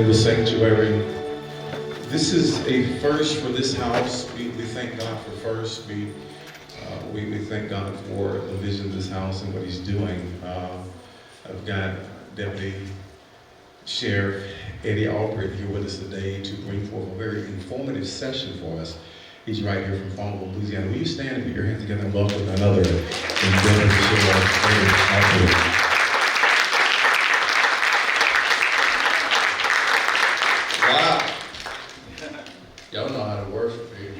in the sanctuary. This is a first for this house. We thank God for first. We thank God for the vision of this house and what He's doing. I've got Deputy Sheriff Eddie Albrecht here with us today to bring forth a very informative session for us. He's right here from Farmville, Louisiana. Will you stand and put your hands together and welcome another informative Sheriff Eddie Albrecht. Wow. Y'all know how to worship here.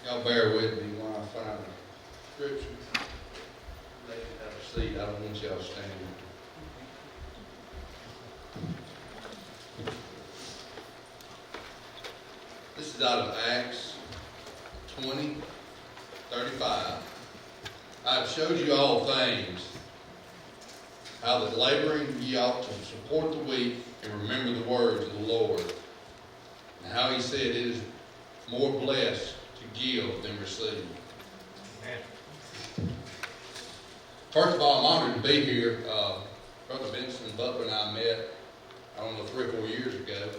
Y'all bear with me while I find the scripture. They can have a seat. I don't want y'all standing. This is out of Acts 20:35. I've showed you all things, how that laboring ye ought to support the weak and remember the words of the Lord. And how He said it is more blessed to give than receive. Amen. First of all, I'm honored to be here. Brother Benson Butler and I met, I don't know, 3 or 4 years ago.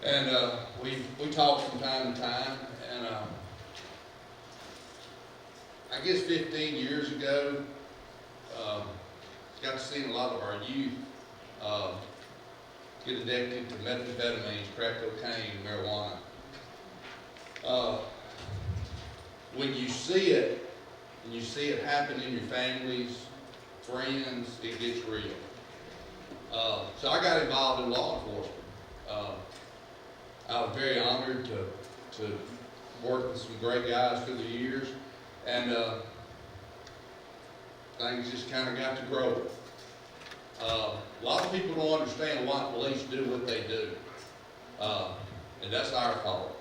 And we talk from time to time. And I guess 15 years ago, got to see a lot of our youth get addicted to methamphetamines, crack cocaine, marijuana. When you see it, and you see it happen in your families, friends, it gets real. So I got involved in law enforcement. I was very honored to work with some great guys through the years, and things just kind of got to grow. A lot of people don't understand why police do what they do. And that's our fault.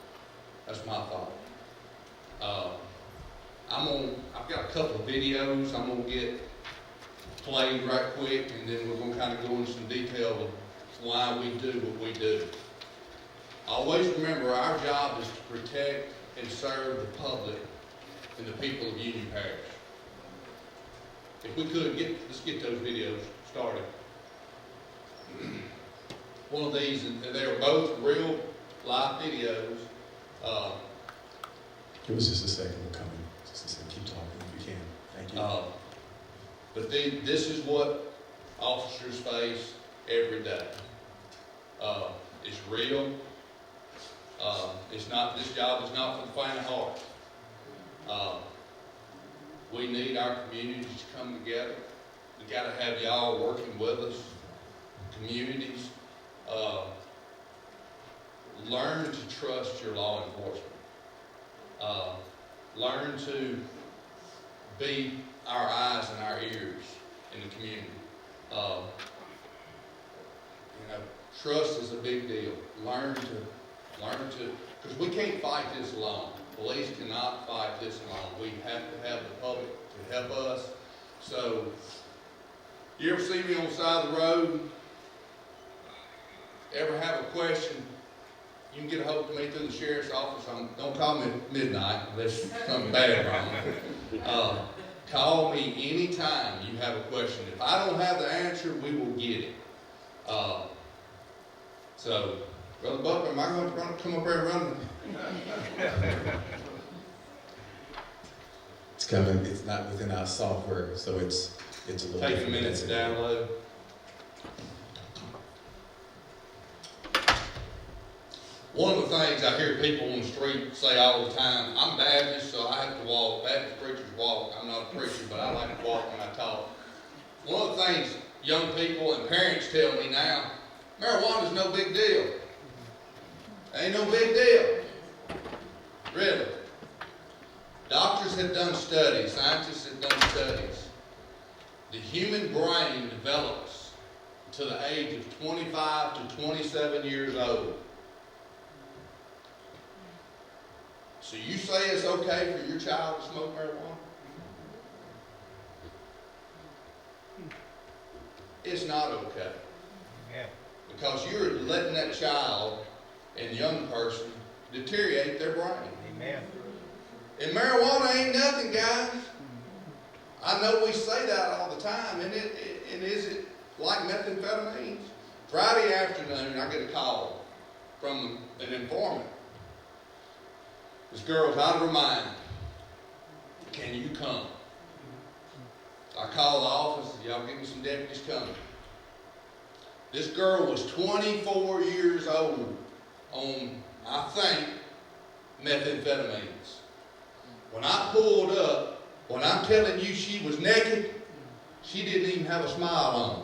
That's my fault. I've got a couple of videos I'm going to get played right quick, and then we're going to kind of go into some detail of why we do what we do. Always remember, our job is to protect and serve the public and the people of Union Parish. If we could, let's get those videos started. One of these, and they are both real live videos. Give us just a second, we're coming. Just a second, keep talking if you can. Thank you. But this is what officers face every day. It's real. This job is not for the faint of heart. We need our communities to come together. We got to have y'all working with us. Communities, learn to trust your law enforcement. Learn to be our eyes and our ears in the community. Trust is a big deal. Learn to, because we can't fight this alone. Police cannot fight this alone. We have to have the public to help us. So, you ever see me on the side of the road? Ever have a question? You can get a hold of me through the sheriff's office. Don't call me at midnight unless something bad wrong. Call me anytime you have a question. If I don't have the answer, we will get it. So, Brother Butler, am I going to come up here and run? It's coming. It's not within our software, so it's a little. Take a minute to download. One of the things I hear people on the street say all the time, I'm Baptist, so I have to walk. Baptist preachers walk. I'm not a preacher, but I like to walk when I talk. One of the things young people and parents tell me now, marijuana is no big deal. Ain't no big deal. Really. Doctors have done studies, scientists have done studies. The human brain develops to the age of 25 to 27 years old. So you say it's okay for your child to smoke marijuana? It's not okay. Yeah. Because you're letting that child and young person deteriorate their brain. Amen. And marijuana ain't nothing, guys. I know we say that all the time, and is it like methamphetamines? Friday afternoon, I get a call from an informant. This girl's out of her mind. Can you come? I call the office. Y'all give me some deputies coming. This girl was 24 years old on, I think, methamphetamines. When I pulled up, when I'm telling you she was naked, she didn't even have a smile on.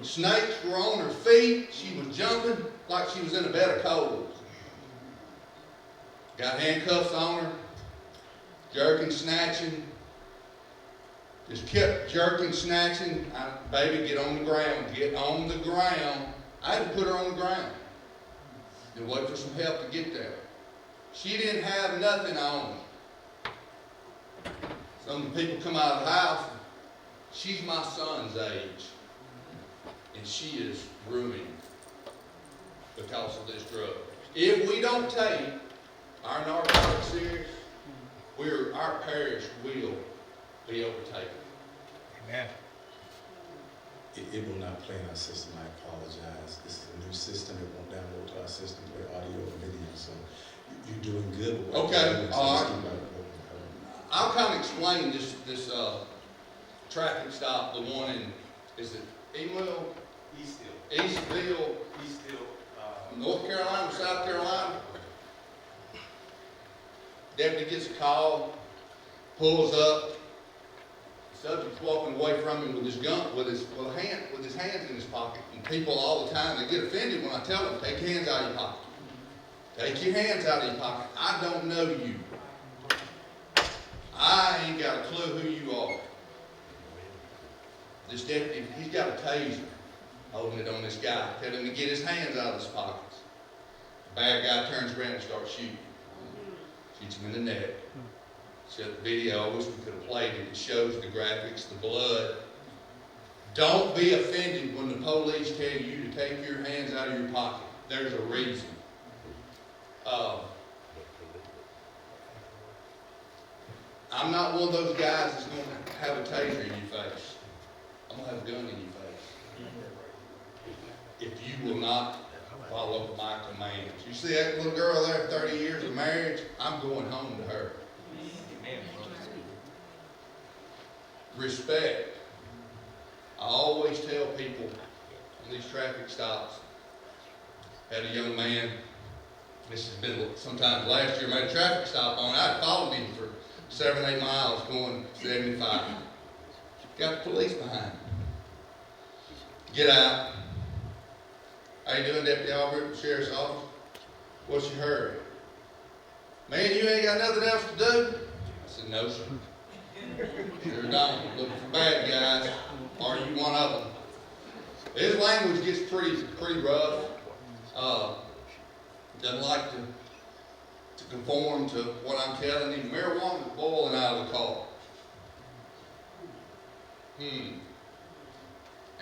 Snakes were on her feet. She was jumping like she was in a bed of coals. Got handcuffs on her, jerking, snatching. Just kept jerking, snatching. Baby, get on the ground. Get on the ground. I had to put her on the ground and wait for some help to get there. She didn't have nothing on. Some of the people come out of the house. She's my son's age. And she is ruined because of this drug. If we don't take our narcotics serious, our parish will be overtaken. Amen. It will not play in our system. I apologize. This is a new system. It won't download to our system, play audio and video. So you're doing good with what Okay, you're doing. So all just right. keep it. I'll kind of explain this traffic stop, the one in, is it Email? Eastville, North Carolina, South Carolina. Deputy gets a call, pulls up. Subject's walking away from him with his gun, with his hands in his pocket. And people all the time, they get offended when I tell them, take your hands out of your pocket. Take your hands out of your pocket. I don't know you. I ain't got a clue who you are. This deputy, he's got a taser holding it on this guy. Tell him to get his hands out of his pockets. The bad guy turns around and starts shooting. Shoots him in the neck. So the video, I wish we could have played it. It shows the graphics, the blood. Don't be offended when the police tell you to take your hands out of your pocket. There's a reason. I'm not one of those guys that's going to have a taser in your face. I'm going to have a gun in your face. If you will not follow my commands. You see that little girl there, 30 years of marriage? I'm going home to her. Respect. I always tell people on these traffic stops, had a young man, this has been sometime last year, made a traffic stop on. I followed him for 7, 8 miles going 75. Got the police behind him. Get out. How you doing, Deputy Albert, Sheriff's Office? What's your hurry? Man, you ain't got nothing else to do? I said, no, sir. Sure don't. Looking for bad guys. Are you one of them? His language gets pretty rough. Doesn't like to conform to what I'm telling him. Marijuana is boiling out of the car.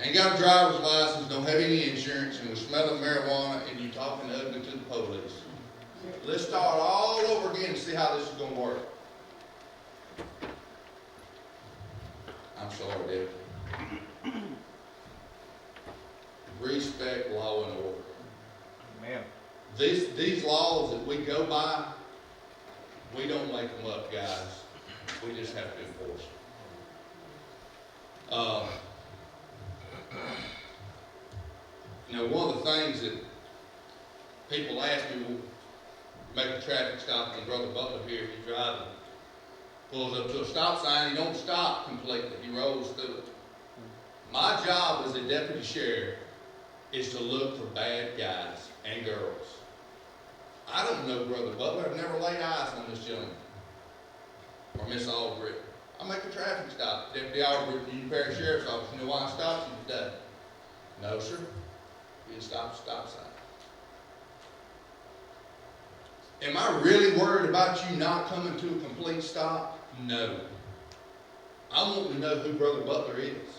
Ain't got a driver's license, don't have any insurance, and we're smelling marijuana, and you talking ugly to the police. Let's start all over again and see how this is going to work. I'm sorry, Deputy. Respect law and order. Amen. These laws that we go by, we don't make them up, guys. We just have to enforce them. One of the things that people ask me, will make a traffic stop, and Brother Butler here, he's driving, pulls up to a stop sign, he don't stop completely, he rolls through it. My job as a deputy sheriff is to look for bad guys and girls. I don't know Brother Butler, I've never laid eyes on this gentleman, or Miss Albrecht. I make a traffic stop. Deputy Albrecht, you Parish Sheriff's Office, you know why I stopped you today? No, sir. You didn't stop at the stop sign. Am I really worried about you not coming to a complete stop? No. I want to know who Brother Butler is.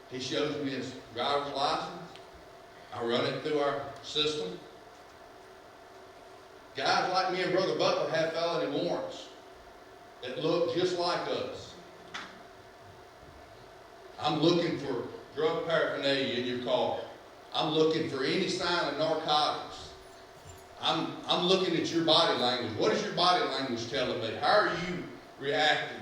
He shows me his driver's license. I run it through our system. Guys like me and Brother Butler have felony warrants. that look just like us. I'm looking for drug paraphernalia in your car. I'm looking for any sign of narcotics. I'm looking at your body language. What is your body language telling me? How are you reacting?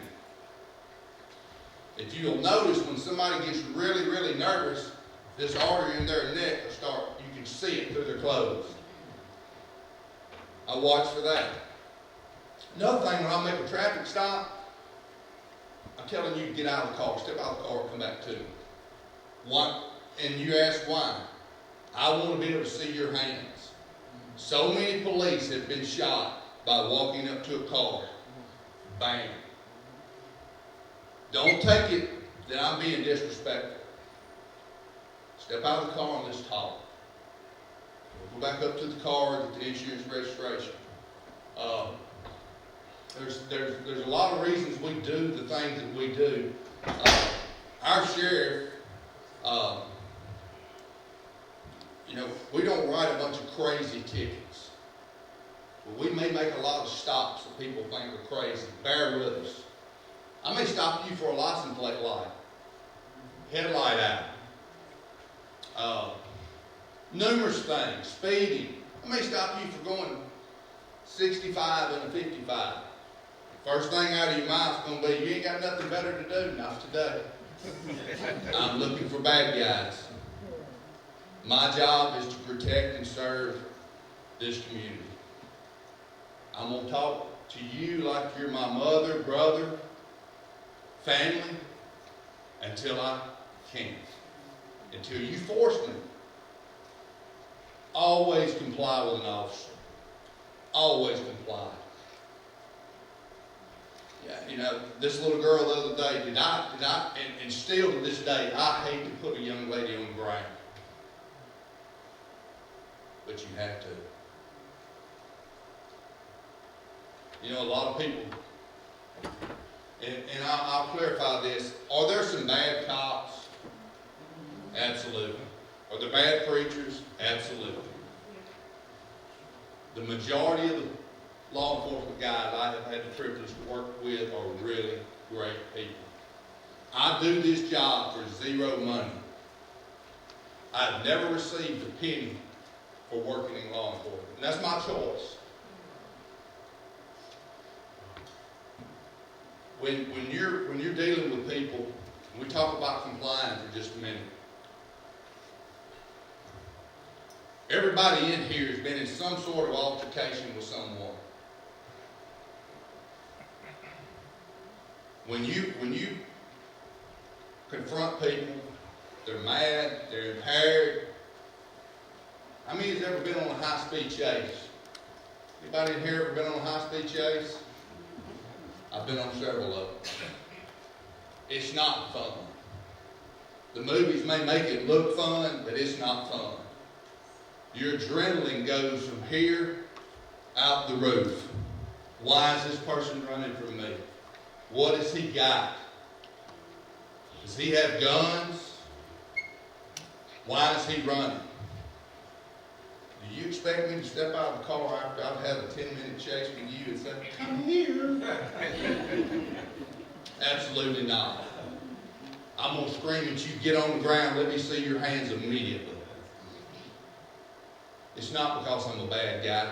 If you'll notice, when somebody gets really, really nervous, this artery in their neck will start, you can see it through their clothes. I watch for that. Another thing, when I make a traffic stop, I'm telling you to get out of the car, step out of the car, and come back to me. Why? And you ask why. I want to be able to see your hands. So many police have been shot by walking up to a car. Bang. Don't take it that I'm being disrespectful. Step out of the car and let's talk. We'll go back up to the car, get the insurance registration. There's a lot of reasons we do the things that we do. Our sheriff, we don't write a bunch of crazy tickets. But we may make a lot of stops that people think are crazy. Bear with us. I may stop you for a license plate light, headlight out, numerous things, speeding. I may stop you for going 65 and a 55. First thing out of your mouth is going to be, you ain't got nothing better to do, not today. I'm looking for bad guys. My job is to protect and serve this community. I'm going to talk to you like you're my mother, brother, family, until I can't. Until you force me. Always comply with an officer. Always comply. Yeah, this little girl the other day, and still to this day, I hate to put a young lady on the ground. But you have to. A lot of people, and I'll clarify this. Are there some bad cops? Absolutely. Are there bad preachers? Absolutely. The majority of the law enforcement guys I have had the privilege to work with are really great people. I do this job for zero money. I've never received a penny for working in law enforcement. And that's my choice. When you're dealing with people, we talk about complying for just a minute. Everybody in here has been in some sort of altercation with someone. When you confront people, they're mad, they're impaired. How many has ever been on a high-speed chase? Anybody in here ever been on a high-speed chase? I've been on several of them. It's not fun. The movies may make it look fun, but it's not fun. Your adrenaline goes from here out the roof. Why is this person running from me? What has he got? Does he have guns? Why is he running? Do you expect me to step out of the car after I've had a 10-minute chase with you and say, come here? Absolutely not. I'm going to scream at you, get on the ground, let me see your hands immediately. It's not because I'm a bad guy.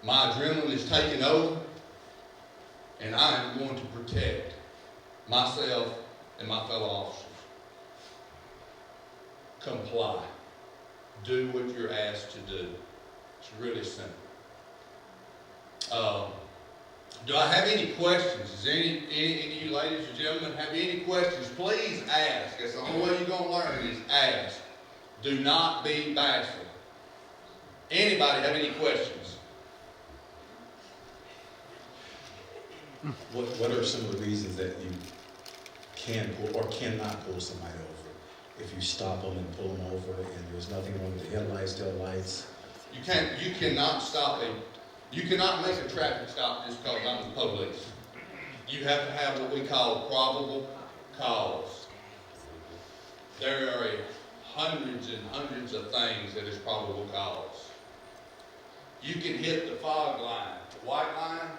My adrenaline is taking over, and I am going to protect myself and my fellow officers. Comply. Do what you're asked to do. It's really simple. Do I have any questions? Does any of you ladies or gentlemen have any questions? Please ask. That's the only way you're going to learn is ask. Do not be bashful. Anybody have any questions? What are some of the reasons that you can pull or cannot pull somebody over? If you stop them and pull them over and there's nothing wrong with the headlights, tail lights? You cannot stop him. You cannot make a traffic stop just because I'm the police. You have to have what we call probable cause. There are hundreds and hundreds of things that is probable cause. You can hit the fog line, the white line,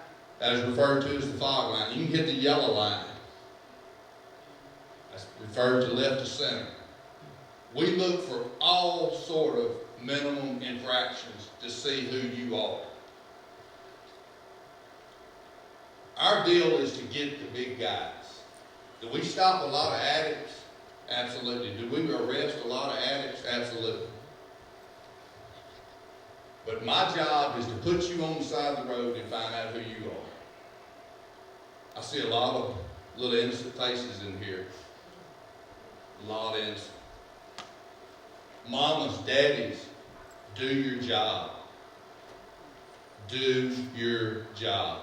That is referred to as the fog line. You can hit the yellow line. That's referred to left to center. We look for all sort of minimum infractions to see who you are. Our deal is to get the big guys. Do we stop a lot of addicts? Absolutely. Do we arrest a lot of addicts? Absolutely. But my job is to put you on the side of the road and find out who you are. I see a lot of little innocent faces in here. A lot of innocent. Mamas, daddies, do your job. Do your job.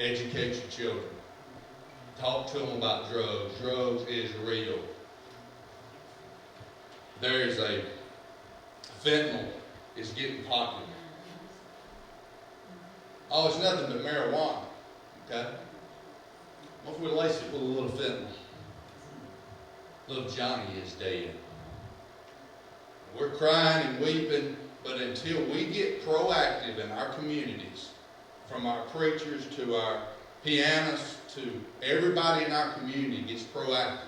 Educate your children. Talk to them about drugs. Drugs is real. There is a fentanyl is getting popular. Oh, it's nothing but marijuana. Okay? What if we lace it with a little fentanyl? Little Johnny is dead. We're crying and weeping, but until we get proactive in our communities, from our preachers to our pianists to everybody in our community gets proactive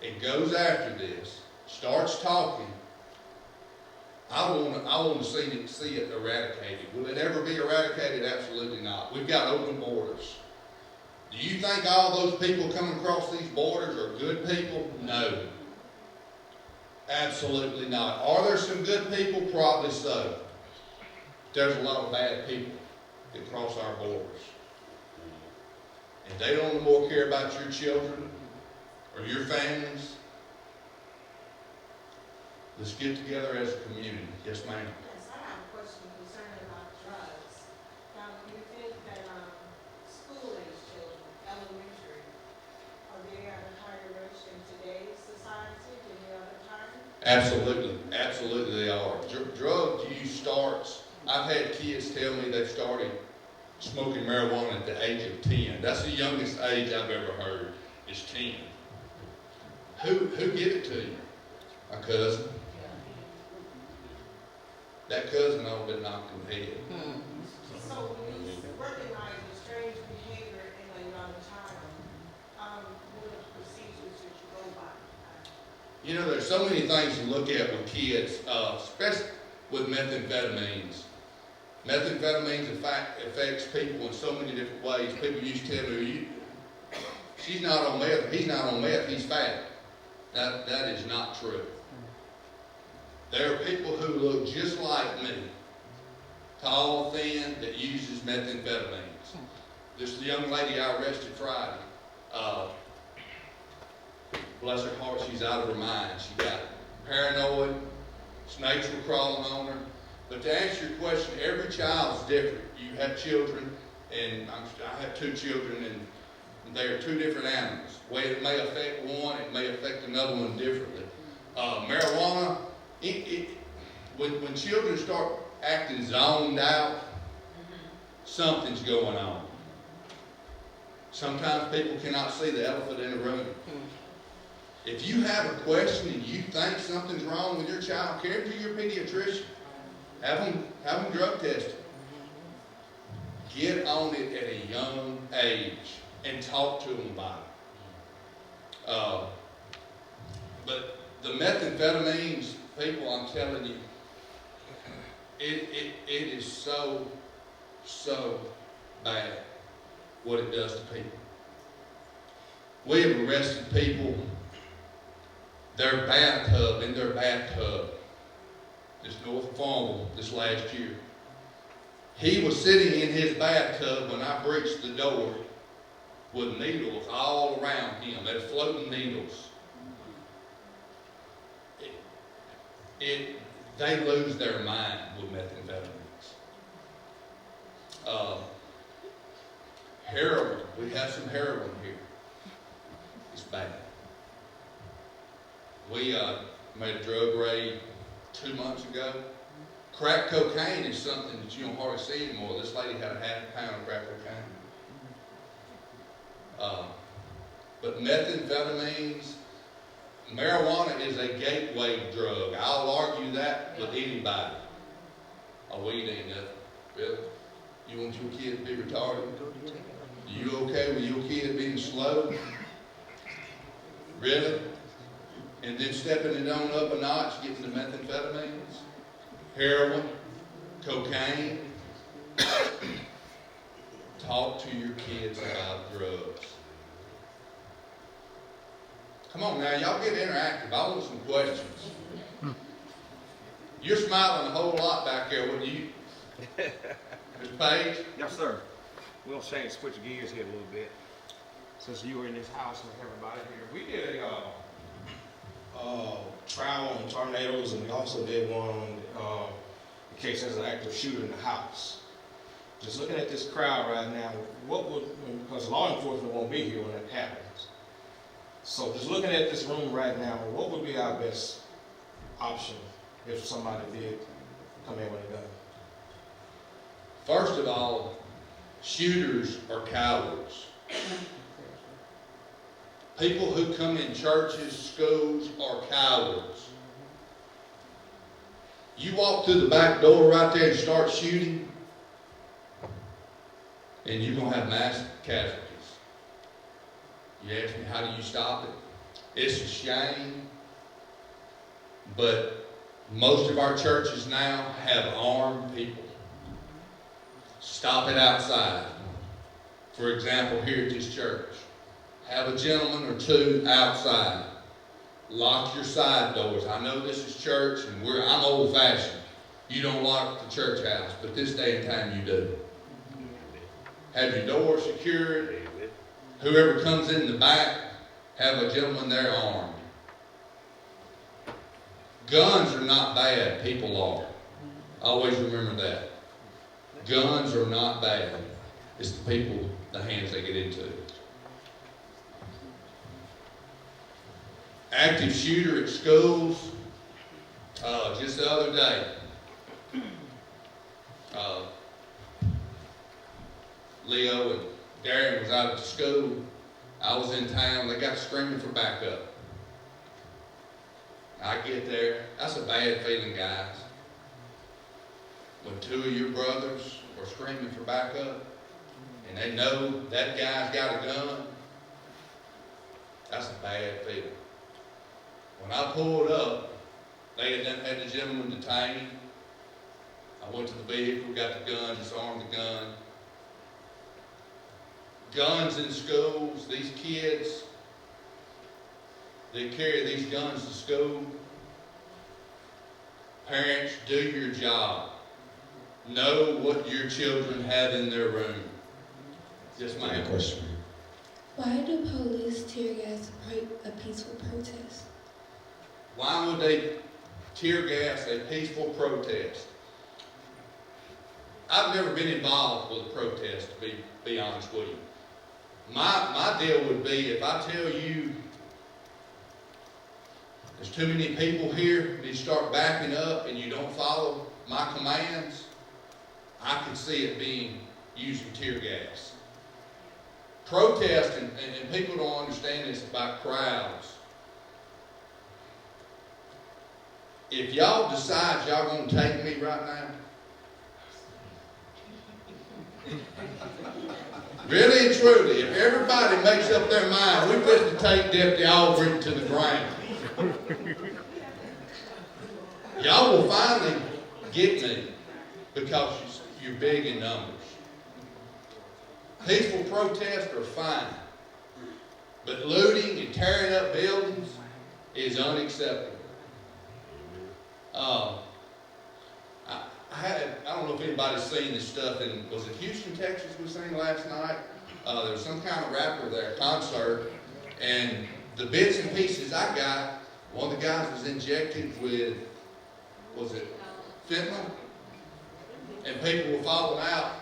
and goes after this, starts talking, I want to see it eradicated. Will it ever be eradicated? Absolutely not. We've got open borders. Do you think all those people coming across these borders are good people? No. Absolutely not. Are there some good people? Probably so. There's a lot of bad people that cross our borders. And they don't no more care about your children or your families. Let's get together as a community. Yes, ma'am. Yes, I have a question concerning about drugs. Now, do you think that school-age children, elementary, are they at a higher rate in today's society than the other time? Absolutely. Absolutely they are. Drug use starts. I've had kids tell me they've started smoking marijuana at the age of 10. That's the youngest age I've ever heard, is 10. Who gave it to you? My cousin. That cousin ought to be knocked in the head. So when you recognize the strange behavior in a young child, what are the procedures that you go by? You know, there's so many things to look at with kids, especially with methamphetamines. Methamphetamines affects people in so many different ways. People used to tell me, she's not on meth, he's not on meth, he's fat. That is not true. There are people who look just like me, tall, thin, that uses methamphetamines. This young lady I arrested Friday, bless her heart, she's out of her mind. She got paranoid, snakes were crawling on her. But to answer your question, every child's different. You have children, and I have 2 children, and they are 2 different animals. The way it may affect one, it may affect another one differently. Marijuana, when children start acting zoned out, something's going on. Sometimes people cannot see the elephant in the room. If you have a question and you think something's wrong with your child, carry it to your pediatrician. Have them drug tested. Get on it at a young age and talk to them about it. But the methamphetamines, people, I'm telling you, it is so bad what it does to people. We have arrested people, in their bathtub, just north of Farmville this last year. He was sitting in his bathtub when I breached the door with needles all around him. They're floating needles. They lose their mind with methamphetamines. Heroin. We have some heroin here. It's bad. We made a drug raid 2 months ago. Crack cocaine is something that you don't hardly see anymore. This lady had a half a pound of crack cocaine. But methamphetamines, marijuana is a gateway drug. I'll argue that with anybody. A weed ain't nothing, really. You want want your kid to be retarded? You okay with your kid being slow? Really? And then stepping it on up a notch, getting the methamphetamines, heroin, cocaine. Talk to your kids about drugs. Come on now, y'all get interactive. I want some questions. You're smiling a whole lot back there, wouldn't you? Mr. Page? Yes, sir. We'll switch gears here a little bit. Since you were in this house with everybody here, we did a trial on tornadoes, and we also did one on in case there's an active shooter in the house. Just looking at this crowd right now, because law enforcement won't be here when it happens. So just looking at this room right now, what would be our best option if somebody did come in with a gun? First of all, shooters are cowards. People who come in churches, schools are cowards. You walk through the back door right there and start shooting, and you're going to have mass casualties. You ask me, how do you stop it? It's a shame, but most of our churches now have armed people. Stop it outside. For example, here at this church, have a gentleman or two outside. Lock your side doors. I know this is church, and I'm old-fashioned. You don't lock the church house, but this day and time you do. Have your door secured. Whoever comes in the back, have a gentleman there armed. Guns are not bad, people are. Always remember that. Guns are not bad. It's the people, the hands they get into. Active shooter at schools. Just the other day, Leo and Darren was out at the school. I was in town. They got screaming for backup. I get there. That's a bad feeling, guys. When two of your brothers are screaming for backup and they know that guy's got a gun, that's a bad feeling. When I pulled up, they had done had the gentleman detained. I went to the vehicle, got the gun, disarmed the gun. Guns in schools, these kids, they carry these guns to school. Parents, do your job. Know what your children have in their room. Yes, ma'am. Question. Why do police tear gas a peaceful protest? Why would they tear gas a peaceful protest? I've never been involved with a protest, to be honest with you. My deal would be, if I tell you there's too many people here, and you start backing up and you don't follow my commands, I could see it being using tear gas. Protest, and people don't understand this about crowds. If y'all decide y'all going to take me right now, really and truly, if everybody makes up their mind, we're going to take Deputy Albrecht to the ground. Y'all will finally get me because you're big in numbers. Peaceful protests are fine, but looting and tearing up buildings is unacceptable. I don't know if anybody's seen this stuff in, was it Houston, Texas we seen last night? There was some kind of rapper there, concert, and the bits and pieces I got, one of the guys was injected with, was it fentanyl? And people were falling out.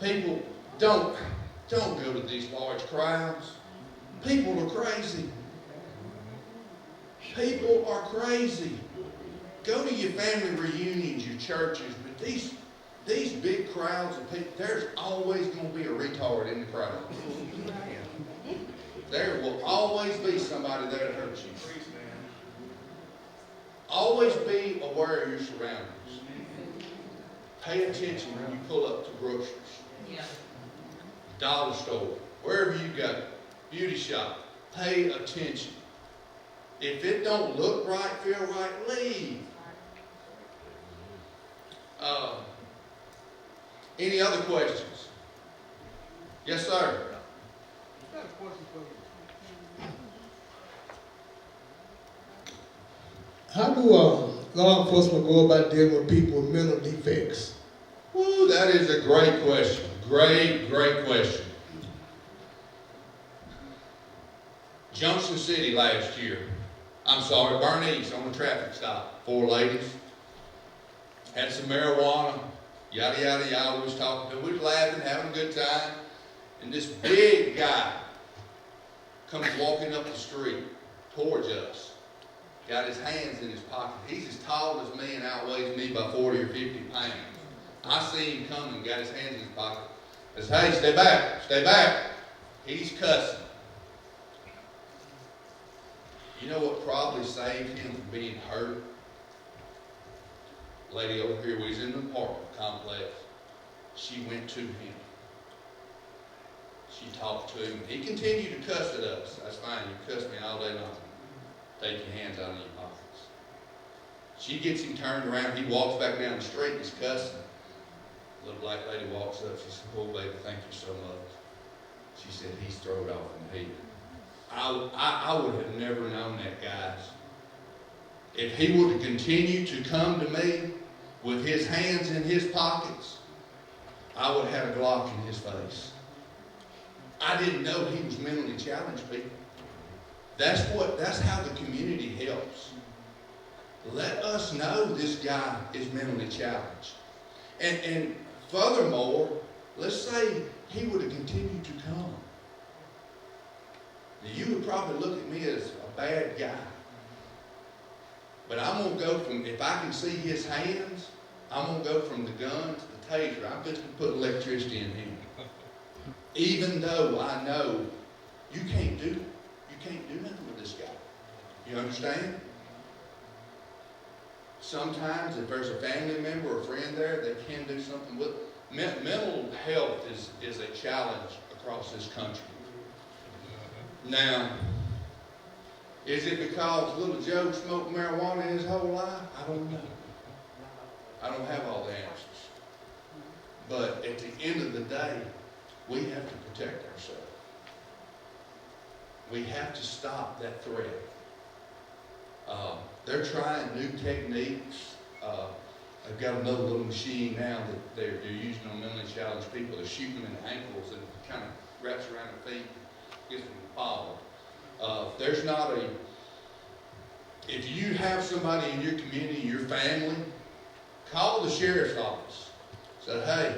People, don't go to these large crowds. People are crazy. People are crazy. Go to your family reunions, your churches, but these big crowds of people, there's always going to be a retard in the crowd. There will always be somebody there to hurt you. Always be aware of your surroundings. Pay attention when you pull up to groceries, dollar store, wherever you go, beauty shop. Pay attention. If it don't look right, feel right, leave. Any other questions? Yes, sir. Got a question for you. How do law enforcement go about dealing with people with mental defects? Woo, that is a great question. Great question. Junction City last year, Bernice on a traffic stop, 4 ladies, had some marijuana, yada, yada, yada, we was talking to them. We was laughing, having a good time, and this big guy comes walking up the street towards us, got his hands in his pocket. He's as tall as me and outweighs me by 40 or 50 pounds. I see him coming, got his hands in his pocket. I said, hey, stay back. He's cussing. You know what probably saved him from being hurt? Lady over here, we was in the apartment complex. She went to him. She talked to him. He continued to cuss at us. That's fine. You cuss me all day long. Take your hands out of your pockets. She gets him turned around. He walks back down the street and he's cussing. The little black lady walks up. She said, "Oh, baby, thank you so much." She said, "He's thrown off in the heat." I would have never known that, guys. If he would have continued to come to me with his hands in his pockets, I would have had a Glock in his face. I didn't know he was mentally challenged, people. That's how the community helps. Let us know this guy is mentally challenged. And furthermore, let's say he would have continued to come. Now, you would probably look at me as a bad guy. But I'm going to go from, if I can see his hands, I'm going to go from the gun to the taser. I'm just going to put electricity in him. Even though I know you can't do nothing with this guy. You understand? Sometimes if there's a family member or a friend there, they can do something with it. Mental health is a challenge across this country. Now, is it because little Joe smoked marijuana his whole life? I don't know. I don't have all the answers. But at the end of the day, we have to protect ourselves. We have to stop that threat. They're trying new techniques. They've got another little machine now that they're using on mentally challenged people. They're shooting them in the ankles and it kind of wraps around their feet, gets them to follow. There's not a, if you have somebody in your community, your family, call the sheriff's office. Say, hey,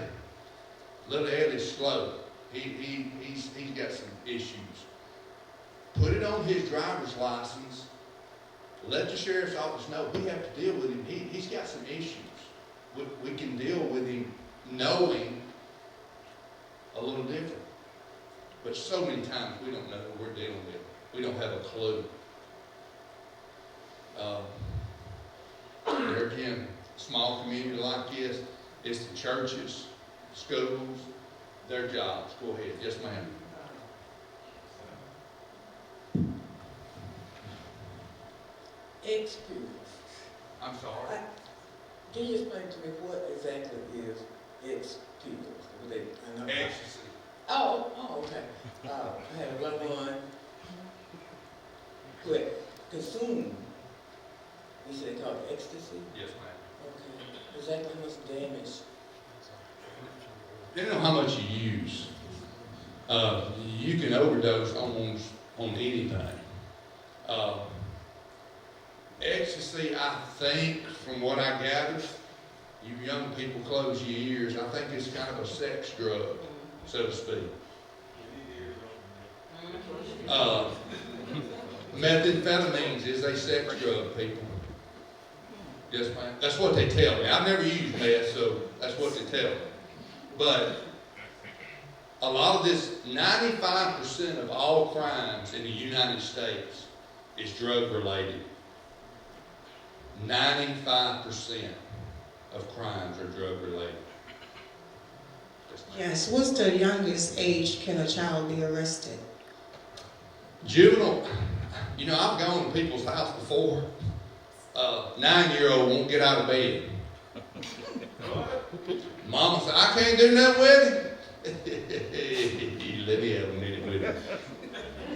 little Eddie's slow. He's got some issues. Put it on his driver's license. Let the sheriff's office know we have to deal with him. He's got some issues. We can deal with him knowing a little different. But so many times we don't know who we're dealing with. We don't have a clue. There again, small community like this, it's the churches, schools, their jobs. Go ahead. Yes, ma'am. Experience. I'm sorry. Can you explain to me what exactly is experience? I know. Ecstasy. Oh, okay. I had a loved one who had consumed, you said they called it ecstasy? Yes, ma'am. Okay. Exactly how much damage? Depending on how much you use, you can overdose almost on anything. Ecstasy, I think, from what I gather, you young people close your ears. I think it's kind of a sex drug, so to speak. Methamphetamines is a sex drug, people. Yes, ma'am. That's what they tell me. I've never used meth, so that's what they tell me. But a lot of this, 95% of all crimes in the United States is drug related. 95%. of crimes are drug related. Yes, what's the youngest age can a child be arrested? Juvenile, you know, I've gone to people's house before. 9-year-old won't get out of bed. Mama said, I can't do nothing with him. Let me have a minute with him.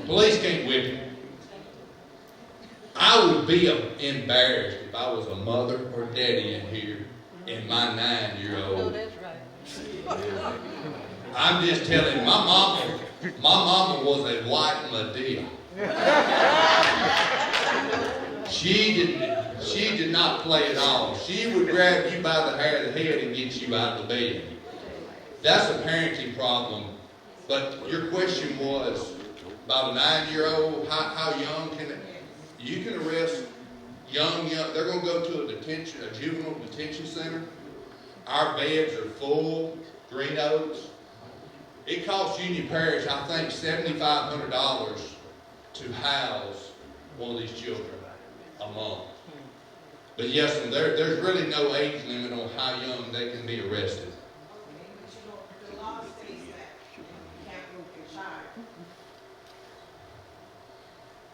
Police can't whip him. I would be embarrassed if I was a mother or daddy in here and my 9-year-old. I'm just telling you, my mama was a white Medea. She did not play at all. She would grab you by the hair of the head and get you out of the bed. That's a parenting problem. But your question was about a 9-year-old, how young can it? You can arrest young. They're going to go to a juvenile detention center. Our beds are full. Green Oaks. It costs Union Parish, I think, $7,500 to house one of these children a month. But yes, there's really no age limit on how young they can be arrested. But the law states that you can't move your child.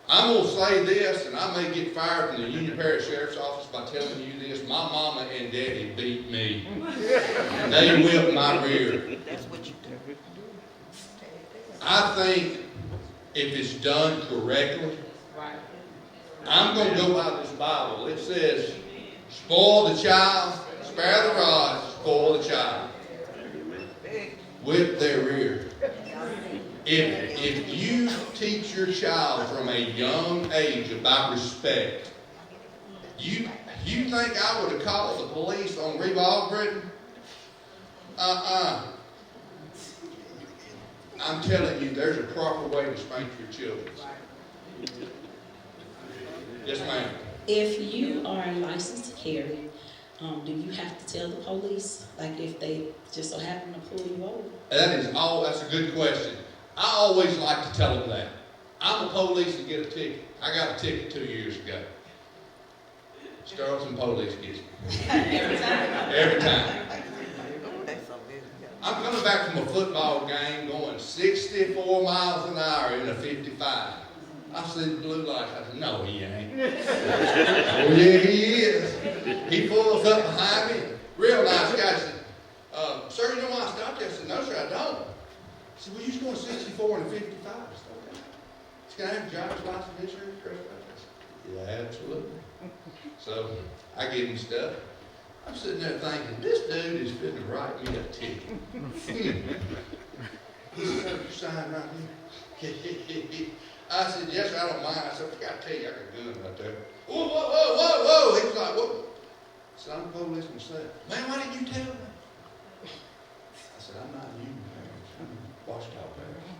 I'm going to say this, and I may get fired from the Union Parish Sheriff's Office by telling you this. My mama and daddy beat me. They whipped my rear. That's what you do. I think if it's done correctly, I'm going to go by this Bible. It says, spoil the child, spare the rod, spoil the child. Whip their rear. If you teach your child from a young age about respect, you think I would have called the police on Revolve Britain? I'm telling you, there's a proper way to spank your children. Yes, ma'am. If you are licensed to carry, do you have to tell the police, like if they just so happen to pull you over? That's a good question. I always like to tell them that. I'm a police and get a ticket. I got a ticket 2 years ago. Sterling Police gets me. Every time. I'm coming back from a football game going 64 miles an hour in a 55. I see the blue lights. I said, no, he ain't. Oh, yeah, he is. He pulls up behind me. Real nice guy. I said, sir, you know why I stopped you? I said, no, sir, I don't. He said, well, you're going 64 and a 55. I said, okay. Can I have a driver's license, insurance, credit card? I said, yeah, absolutely. So I give him stuff. I'm sitting there thinking, this dude is fitting to write me a ticket. He said, sir, you sign right here. I said, yes, I don't mind. I said, I forgot to tell you, I got a gun right there. Whoa, whoa, whoa, whoa, whoa. He was like, what? I said, I'm a police myself. Man, why didn't you tell me? I said, I'm not you, man. I'm Washita Parish.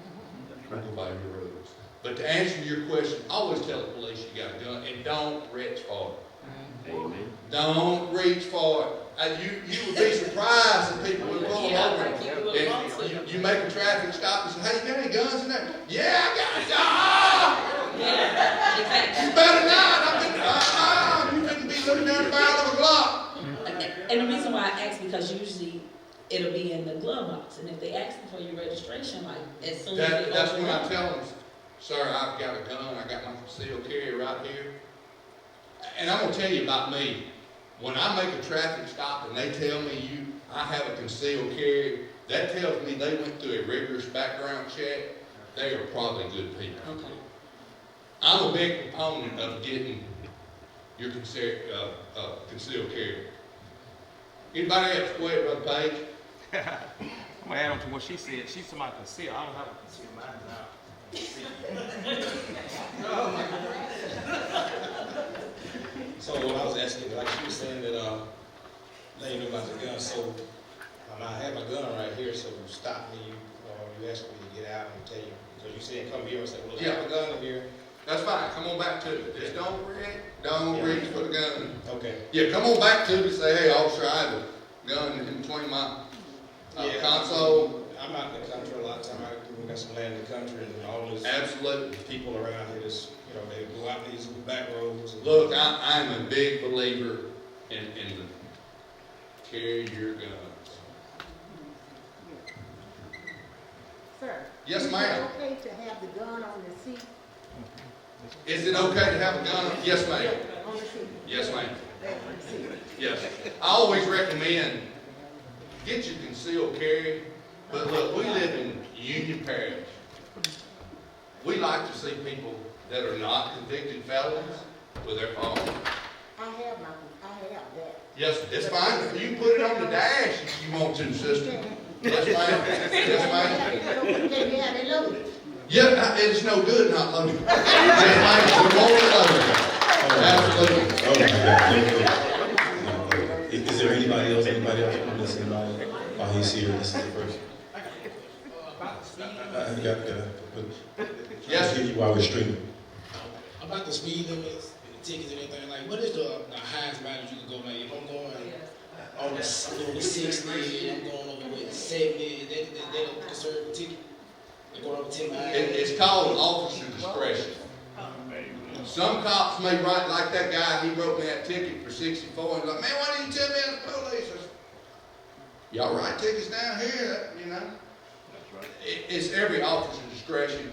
I go by your rules. But to answer your question, always tell the police you got a gun and don't reach for it. Amen. Don't reach for it. You would be surprised if people would pull them over. And you make a traffic stop and say, hey, you got any guns in there? Yeah, I got a gun. You better not. You couldn't be looking down the barrel of a Glock. And the reason why I ask, because usually it'll be in the glove box. And if they ask for your registration, like as soon as they that's open when it I up. tell them, sir, I've got a gun. I got my concealed carry right here. And I'm going to tell you about me. When I make a traffic stop and they tell me I have a concealed carry, that tells me they went through a rigorous background check. They are probably good people. Okay. I'm a big proponent of getting your concealed carry. Anybody else? Go ahead, Brother Page. I'm gonna add on to what she said. She's somebody concealed. I don't have a concealed mine now. So what I was asking, like she was saying that, let you know about the gun. So I have my gun right here. So you stop me, you ask me to get out and tell you because you said come here and say, well, I have a gun here. That's fine. Come on back to it. Just don't reach for the gun. Okay. Yeah, come on back to it and say, hey, officer, I have a gun in between my console. I'm out in the country a lot of time. We got some land in the country and all this. Absolutely. People around here just, they go out these back roads. Look, I'm a big believer in carry your guns. Sir? Yes, ma'am. Is it okay to have the gun on the seat? Is it okay to have a gun? Yes, ma'am. On the seat? Yes, ma'am. There, on the seat. Yes. I always recommend get your concealed carry, but look, we live in Union Parish. We like to see people that are not convicted felons with their phone. I have that. Yes, it's fine. You can put it on the dash if you want to, sister. Yes, ma'am. Yes, ma'am. Yeah, they loaded. Yeah, it's no good not loaded. Yes, ma'am. We want it loaded. Absolutely. Oh my God. Is there anybody else? Anybody else want to listen while he's here? This is the first. Yes. Give you while we're streaming. About the speed limits, the tickets and everything, like what is the highest mileage you can go? Like if I'm going on the 60, I'm going over with 70, they don't conserve the ticket. They go over 10 miles. It's called officer discretion. Some cops may write like that guy, he wrote me that ticket for 64, and like, man, why didn't you tell me I was police? I said, y'all write tickets down here, you know? It's every officer's discretion.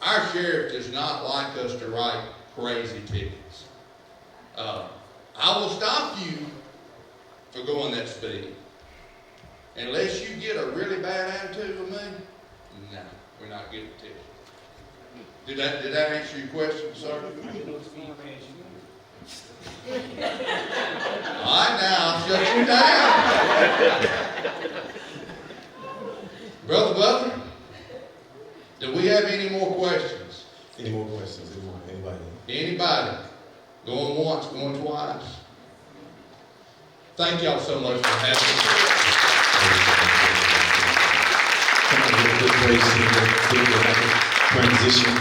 Our sheriff does not like us to write crazy tickets. I will stop you for going that speed. Unless you get a really bad attitude with me, no, we're not getting a ticket. Did that answer your question, sir? All right, now, I'll shut you down. Brother Butler, do we have any more questions? Any more questions? Anybody? Anybody? Going once, going twice? Thank y'all so much for having me. Come on, give a good praise to transition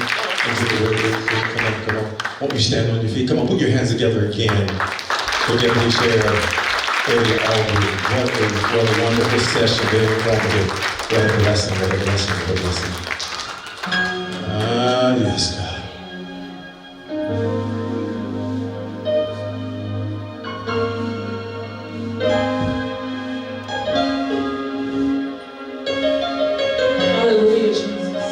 into the word. Come on. Won't you stand on your feet? Come on, put your hands together again for Deputy Sheriff Eddie Aldridge. What a wonderful session, very informative. What a blessing, what a blessing, what a blessing. Ah, yes, God. Hallelujah, Jesus.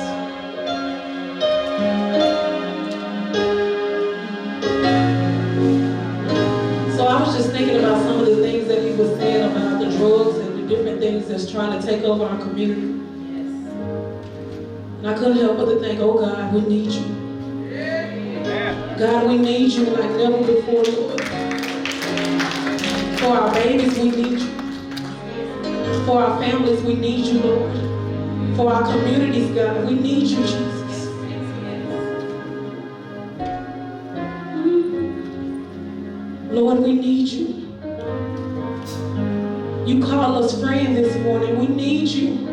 So I was just thinking about some of the things that he was saying about the drugs and the different things that's trying to take over our community. And I couldn't help but to think, oh God, we need you. God, we need you like never before, Lord. For our babies, we need you. For our families, we need you, Lord. For our communities, God, we need you, Jesus. Lord, we need you. You call us friend this morning. We need you.